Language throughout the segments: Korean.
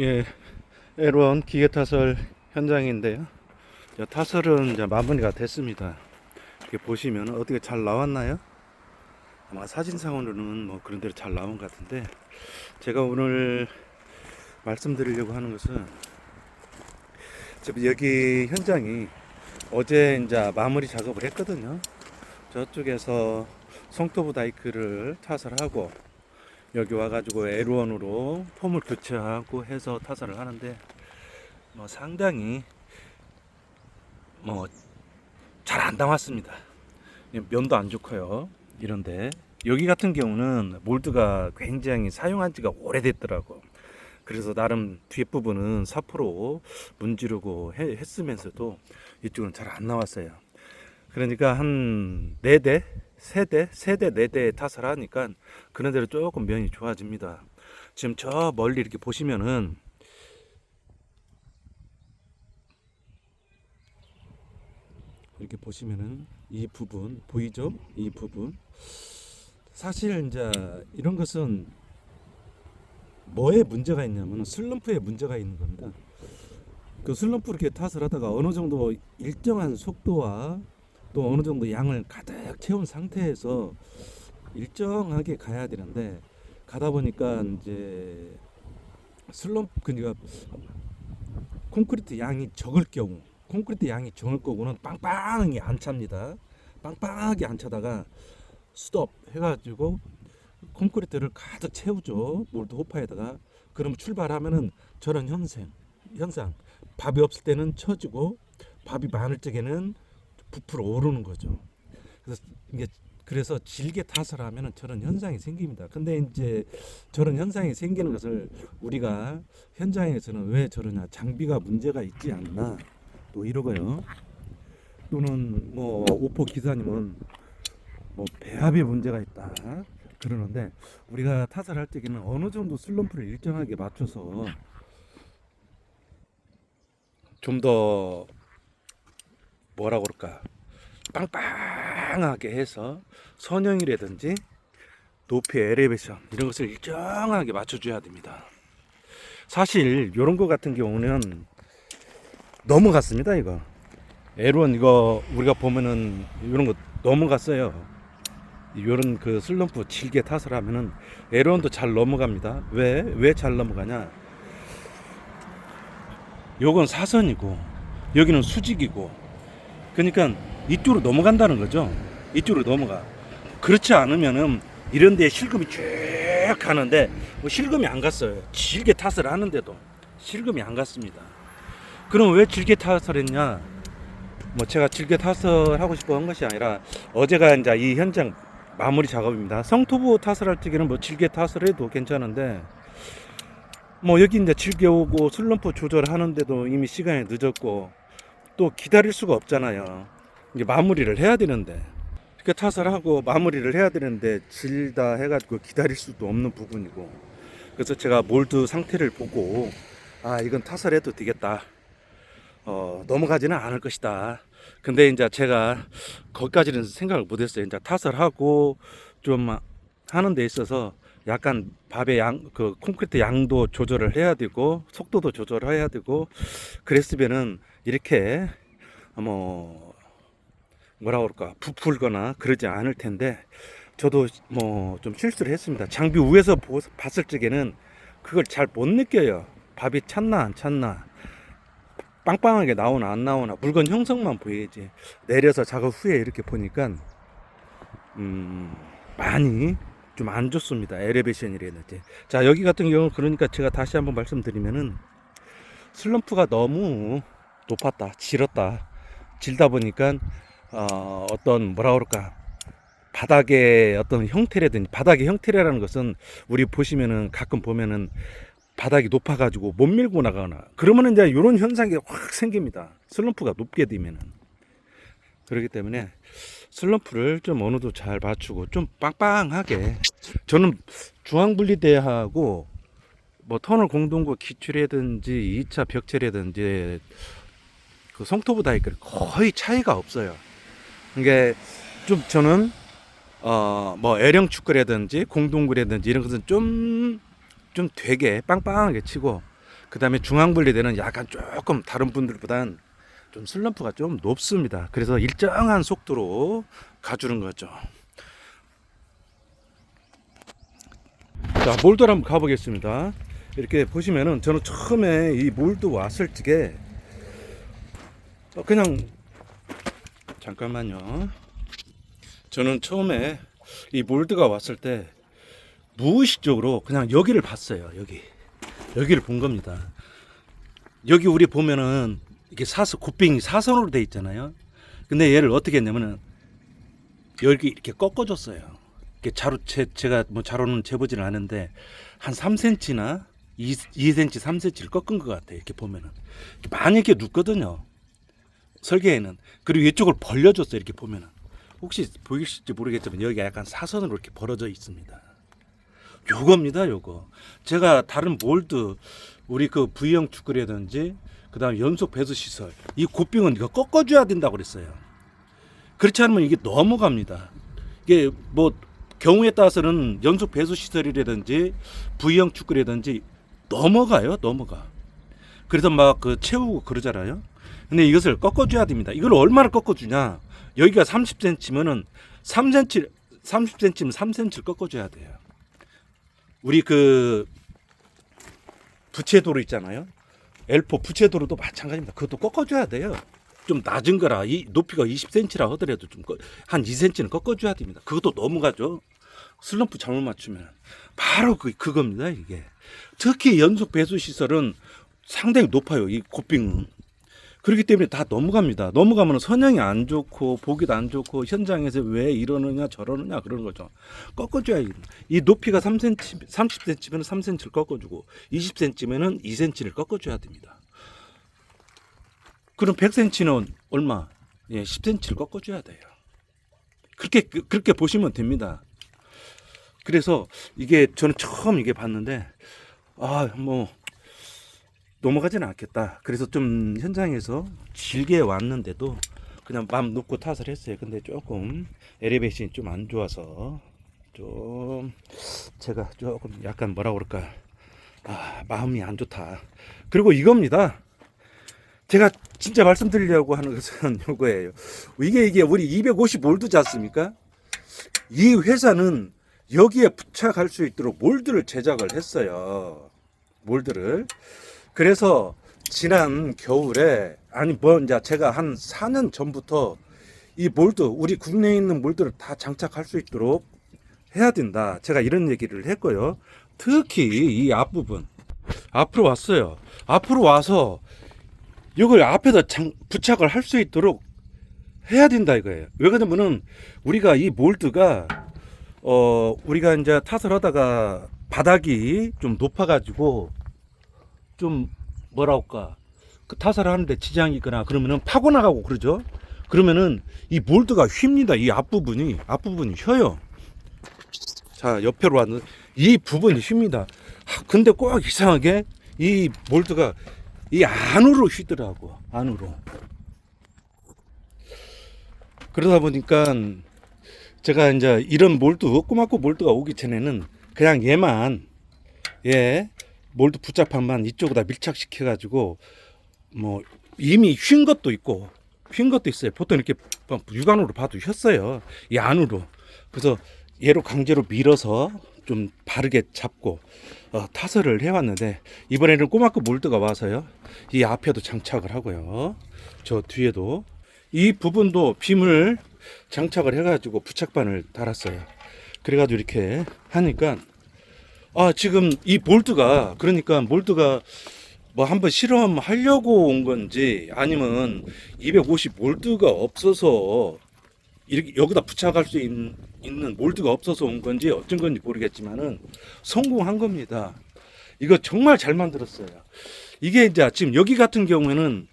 예, L1 기계 타설 현장인데요. 타설은 이제 마무리가 됐습니다. 이렇게 보시면 어떻게 잘 나왔나요? 아마 사진상으로는 뭐 그런 대로 잘 나온 것 같은데, 제가 오늘 말씀드리려고 하는 것은 지금 여기 현장이 어제 이제 마무리 작업을 했거든요. 저쪽에서 송토부 다이크를 타설하고 여기 와가지고 L1으로 폼을 교체하고 해서 타설을 하는데, 뭐 상당히 뭐 잘 안 담았습니다. 면도 안 좋고요. 이런데 여기 같은 경우는 몰드가 굉장히 사용한 지가 오래됐더라고. 그래서 나름 뒷부분은 4% 문지르고 했으면서도 이쪽은 잘 안 나왔어요. 그러니까 한 4대, 3대, 4대 타설 하니까 그런 대로 조금 면이 좋아집니다. 지금 저 멀리 이렇게 보시면은 이렇게 보시면은 이 부분 보이죠? 이 부분 사실 이제 이런 것은 뭐에 문제가 있냐면 슬럼프에 문제가 있는 겁니다. 그 슬럼프 이렇게 탓을 하다가 어느 정도 일정한 속도와 또 어느 정도 양을 가득 채운 상태에서 일정하게 가야 되는데, 가다 보니까 이제 슬럼프, 그러니까 콘크리트 양이 적을 경우, 콘크리트 양이 적을 거고는 빵빵하게 안 찹니다. 빵빵하게 안 차다가 스톱 해가지고 콘크리트를 가득 채우죠. 몰드 호파에다가. 그럼 출발하면은 저런 현상. 밥이 없을 때는 처지고 밥이 많을 적에는 부풀어 오르는 거죠. 그래서 질게 타설 하면은 저런 현상이 생깁니다. 근데 이제 저런 현상이 생기는 것을 우리가 현장에서는 왜 저러냐, 장비가 문제가 있지 않나 또 이러고요. 또는 뭐 오포 기사님은 뭐 배합에 문제가 있다 그러는데, 우리가 타설할 때에는 어느 정도 슬럼프를 일정하게 맞춰서 좀 더 뭐라 그럴까, 빵빵하게 해서 선형이라든지 높이 엘리베이션 이런 것을 일정하게 맞춰줘야 됩니다. 사실 이런 거 같은 경우는 넘어갔습니다. 이거 L1 이거 우리가 보면은 이런 거 넘어갔어요. 이런 그 슬럼프 질게 탓을 하면은 L1도 잘 넘어갑니다. 왜 잘 넘어가냐? 요건 사선이고 여기는 수직이고, 그러니까 이쪽으로 넘어간다는 거죠. 이쪽으로 넘어가. 그렇지 않으면은 이런 데 실금이 쭉 가는데 뭐 실금이 안 갔어요. 질게 탓을 하는데도 실금이 안 갔습니다. 그럼 왜 질게 탓을 했냐? 뭐 제가 질게 탓을 하고 싶어 한 것이 아니라, 어제가 이제 이 현장 마무리 작업입니다. 성토부 탓을 할 적에는 뭐 질게 탓을 해도 괜찮은데, 뭐 여기 이제 질게 오고 슬럼프 조절하는데도 이미 시간이 늦었고 또 기다릴 수가 없잖아요. 이제 마무리를 해야 되는데, 이렇게 타설하고 마무리를 해야 되는데 질다 해가지고 기다릴 수도 없는 부분이고, 그래서 제가 몰드 상태를 보고 이건 타설해도 되겠다, 넘어가지는 않을 것이다. 근데 이제 제가 거기까지는 생각을 못했어요. 이제 타설하고 좀 하는 데 있어서 약간 밥의 그 콘크리트 양도 조절을 해야 되고 속도도 조절해야 되고, 그랬으면은 이렇게 뭐라 그럴까, 부풀거나 그러지 않을 텐데, 저도 뭐 좀 실수를 했습니다. 장비 위에서 봤을 적에는 그걸 잘 못 느껴요. 밥이 찼나 안 찼나, 빵빵하게 나오나 안 나오나, 물건 형성만 보이지 내려서 작업 후에 이렇게 보니까 많이 좀 안 좋습니다. 엘리베이션이라든지. 자, 여기 같은 경우 그러니까 제가 다시 한번 말씀드리면은 슬럼프가 너무 높았다, 질었다. 질다 보니까 어떤 뭐라 그럴까, 바닥의 어떤 형태라든지, 바닥의 형태라는 것은 우리 보시면은 가끔 보면은 바닥이 높아가지고 못 밀고 나가거나 그러면 이제 이런 현상이 확 생깁니다. 슬럼프가 높게 되면은. 그렇기 때문에 슬럼프를 좀 어느 정도 잘 맞추고 좀 빵빵하게, 저는 중앙분리대하고 뭐 터널 공동구 기출이라든지 2차 벽체라든지 그 성토부 다이크 거의 차이가 없어요. 이게 좀 저는 뭐 L형 축구라든지 공동구라든지 이런 것은 좀 되게 빵빵하게 치고, 그 다음에 중앙분리대는 약간 조금 다른 분들보단 좀 슬럼프가 좀 높습니다. 그래서 일정한 속도로 가주는 거죠. 자, 몰드를 한번 가보겠습니다. 이렇게 보시면은 저는 처음에 이 몰드 왔을 적에 그냥 잠깐만요. 저는 처음에 이 몰드가 왔을 때 무의식적으로 그냥 여기를 봤어요. 여기를 본 겁니다. 여기 우리 보면은 이게 굿빙이 사선으로 돼 있잖아요. 근데 얘를 어떻게 했냐면은 여기 이렇게 꺾어줬어요. 이게 제가 뭐 자로는 재보지는 않은데 한 3cm나 2cm, 3cm를 꺾은 것 같아요. 이렇게 보면은 많이 이렇게 눕거든요. 설계에는. 그리고 이쪽을 벌려줬어요. 이렇게 보면은 혹시 보이실지 모르겠지만 여기가 약간 사선으로 이렇게 벌어져 있습니다. 요겁니다. 요거 제가 다른 몰드 우리 그 V형 축구라든지 그 다음에 연속 배수 시설 이 굿빙은 이거 꺾어줘야 된다고 그랬어요. 그렇지 않으면 이게 넘어갑니다. 이게 뭐 경우에 따라서는 연속 배수 시설이라든지 V형 축구라든지 넘어가. 그래서 막 그 채우고 그러잖아요. 근데 이것을 꺾어줘야 됩니다. 이걸 얼마나 꺾어주냐? 여기가 30cm면은 3cm, 30cm면 3cm를 꺾어줘야 돼요. 우리 그 부채도로 있잖아요. L4 부채도로도 마찬가지입니다. 그것도 꺾어줘야 돼요. 좀 낮은 거라 이 높이가 20cm라 하더라도 좀 한 2cm는 꺾어줘야 됩니다. 그것도 넘어가죠. 슬럼프 잘못 맞추면 바로 그겁니다. 이게 특히 연속 배수 시설은 상당히 높아요. 이 굿빙은. 그렇기 때문에 다 넘어갑니다. 넘어가면 선형이 안 좋고 보기도 안 좋고 현장에서 왜 이러느냐 저러느냐 그런 거죠. 꺾어줘야 이 높이가 3cm, 30cm면 3cm를 꺾어주고 20cm면 2cm를 꺾어줘야 됩니다. 그럼 100cm는 얼마? 예, 10cm를 꺾어줘야 돼요. 그렇게 보시면 됩니다. 그래서 이게 저는 처음 이게 봤는데 뭐 넘어가지는 않겠다. 그래서 좀 현장에서 길게 왔는데도 그냥 마음 놓고 탓을 했어요. 근데 조금 엘리베이션이 좀 안 좋아서 좀 제가 조금 약간 뭐라 그럴까 마음이 안 좋다. 그리고 이겁니다. 제가 진짜 말씀드리려고 하는 것은 이거예요. 이게 우리 250 몰드지 않습니까? 이 회사는 여기에 부착할 수 있도록 몰드를 제작을 했어요. 몰드를. 그래서 지난 겨울에 이제 제가 한 4년 전부터 이 몰드 우리 국내에 있는 몰드를 다 장착할 수 있도록 해야 된다. 제가 이런 얘기를 했고요. 특히 이 앞부분 앞으로 왔어요. 앞으로 와서 이걸 앞에다 부착을 할 수 있도록 해야 된다 이거예요. 왜 그러냐면은 우리가 이 몰드가 우리가 이제 탓을 하다가 바닥이 좀 높아가지고 좀 뭐라 할까 그 타사를 하는데 지장이 있거나 그러면은 파고 나가고 그러죠. 그러면은 이 몰드가 휩니다. 이 앞부분이 휘어요. 자, 옆으로 왔는데 이 부분이 휩니다. 근데 꼭 이상하게 이 몰드가 이 안으로 휘더라고. 안으로. 그러다 보니까 제가 이제 이런 꼬마꼬 몰드가 오기 전에는 그냥 얘만 몰드 부착판만 이쪽에다 밀착시켜 가지고 뭐 이미 휜 것도 있어요. 보통 이렇게 육안으로 봐도 휘었어요. 이 안으로. 그래서 얘로 강제로 밀어서 좀 바르게 잡고 타설을 해왔는데 이번에는 꼬마크 몰드가 와서요. 이 앞에도 장착을 하고요. 저 뒤에도 이 부분도 빔을 장착을 해가지고 부착반을 달았어요. 그래가지고 이렇게 하니까 지금 이 몰드가 뭐 한번 실험하려고 온 건지 아니면 250 몰드가 없어서 이렇게 여기다 부착할 수 있는 몰드가 없어서 온 건지 어쩐 건지 모르겠지만은 성공한 겁니다. 이거 정말 잘 만들었어요. 이게 이제 지금 여기 같은 경우에는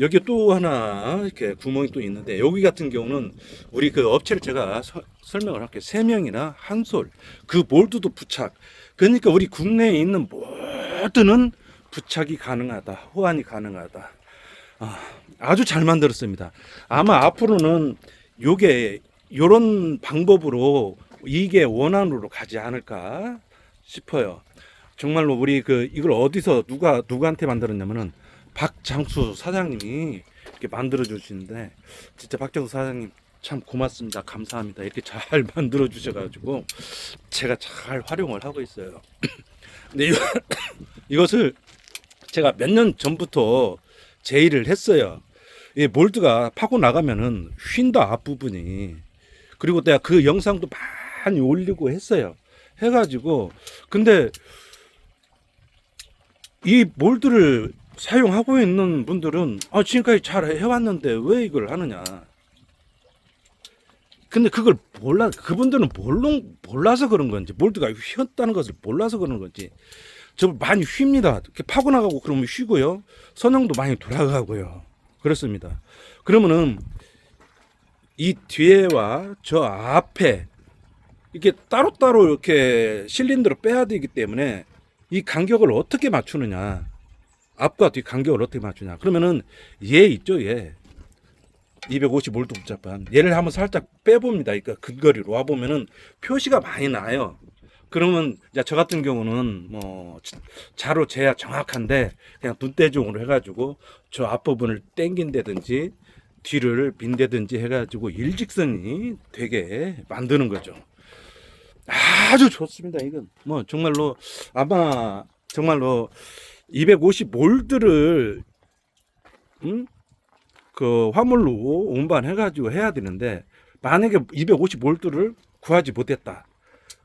여기 또 하나 이렇게 구멍이 또 있는데 여기 같은 경우는 우리 그 업체를 제가 설명을 할게요. 3명이나 한솔 그 몰드도 부착. 그러니까 우리 국내에 있는 모드는 부착이 가능하다. 호환이 가능하다. 아주 잘 만들었습니다. 아마 앞으로는 요런 방법으로 이게 원안으로 가지 않을까 싶어요. 정말로 우리 이걸 어디서 누구한테 만들었냐면은 박장수 사장님이 이렇게 만들어 주시는데, 진짜 박장수 사장님 참 고맙습니다. 감사합니다. 이렇게 잘 만들어 주셔가지고 제가 잘 활용을 하고 있어요. 근데 이것을 제가 몇 년 전부터 제의를 했어요. 이 몰드가 파고 나가면은 휜다 앞부분이. 그리고 내가 그 영상도 많이 올리고 했어요. 해가지고 근데 이 몰드를 사용하고 있는 분들은 지금까지 잘 해왔는데 왜 이걸 하느냐. 근데 그걸 그분들은 몰라서 그런 건지, 몰드가 휘었다는 것을 몰라서 그런 건지, 저 많이 휩니다. 이렇게 파고 나가고 그러면 휘고요. 선형도 많이 돌아가고요. 그렇습니다. 그러면은 이 뒤에와 저 앞에 이게 따로따로 이렇게 실린더로 빼야 되기 때문에 이 간격을 어떻게 맞추느냐, 앞과 뒤 간격을 어떻게 맞추냐. 그러면은 얘 있죠, 얘 250V 복잡한 얘를 한번 살짝 빼봅니다. 그러니까 근거리로 와 보면은 표시가 많이 나요. 그러면 저 같은 경우는 뭐 자로 재야 정확한데 그냥 눈대중으로 해가지고 저 앞부분을 당긴다든지 뒤를 빈다든지 해가지고 일직선이 되게 만드는 거죠. 아주 좋습니다. 이건 뭐 정말로 아마 정말로 250몰드를 그 화물로 운반해가지고 해야 되는데, 만약에 250몰드를 구하지 못했다,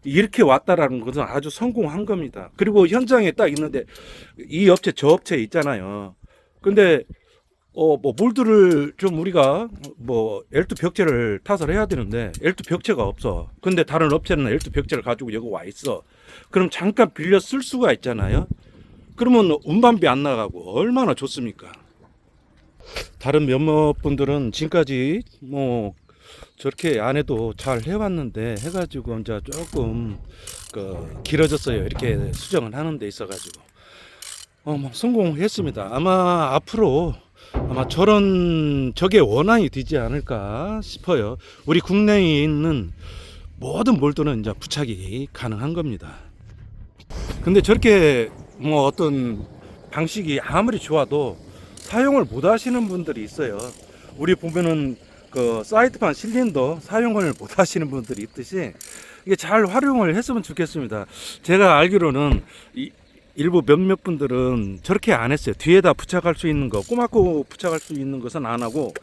이렇게 왔다라는 것은 아주 성공한 겁니다. 그리고 현장에 딱 있는데 이 업체 저 업체 있잖아요. 근데 뭐 몰드를 좀 우리가 뭐 L2 벽체를 타설 해야 되는데 L2 벽체가 없어. 근데 다른 업체는 L2 벽체를 가지고 여기 와 있어. 그럼 잠깐 빌려 쓸 수가 있잖아요. 그러면 운반비 안 나가고 얼마나 좋습니까? 다른 몇몇 분들은 지금까지 뭐 저렇게 안 해도 잘 해왔는데 해가지고 이제 조금 길어졌어요. 이렇게 수정을 하는 데 있어가지고 뭐 성공했습니다. 아마 앞으로 저게 원활히 되지 않을까 싶어요. 우리 국내에 있는 모든 몰드는 이제 부착이 가능한 겁니다. 근데 저렇게 뭐 어떤 방식이 아무리 좋아도 사용을 못 하시는 분들이 있어요. 우리 보면은 그 사이드판 실린더 사용을 못 하시는 분들이 있듯이 이게 잘 활용을 했으면 좋겠습니다. 제가 알기로는 일부 몇몇 분들은 저렇게 안 했어요. 뒤에다 부착할 수 있는 거, 꼬맣고 부착할 수 있는 것은 안 하고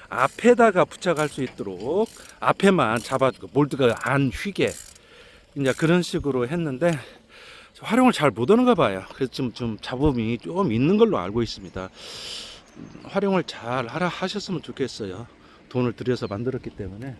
앞에다가 부착할 수 있도록 앞에만 잡아주고 몰드가 안 휘게 이제 그런 식으로 했는데 활용을 잘 못하는가 봐요. 그래서 좀 잡음이 좀 있는 걸로 알고 있습니다. 활용을 잘 하셨으면 좋겠어요. 돈을 들여서 만들었기 때문에.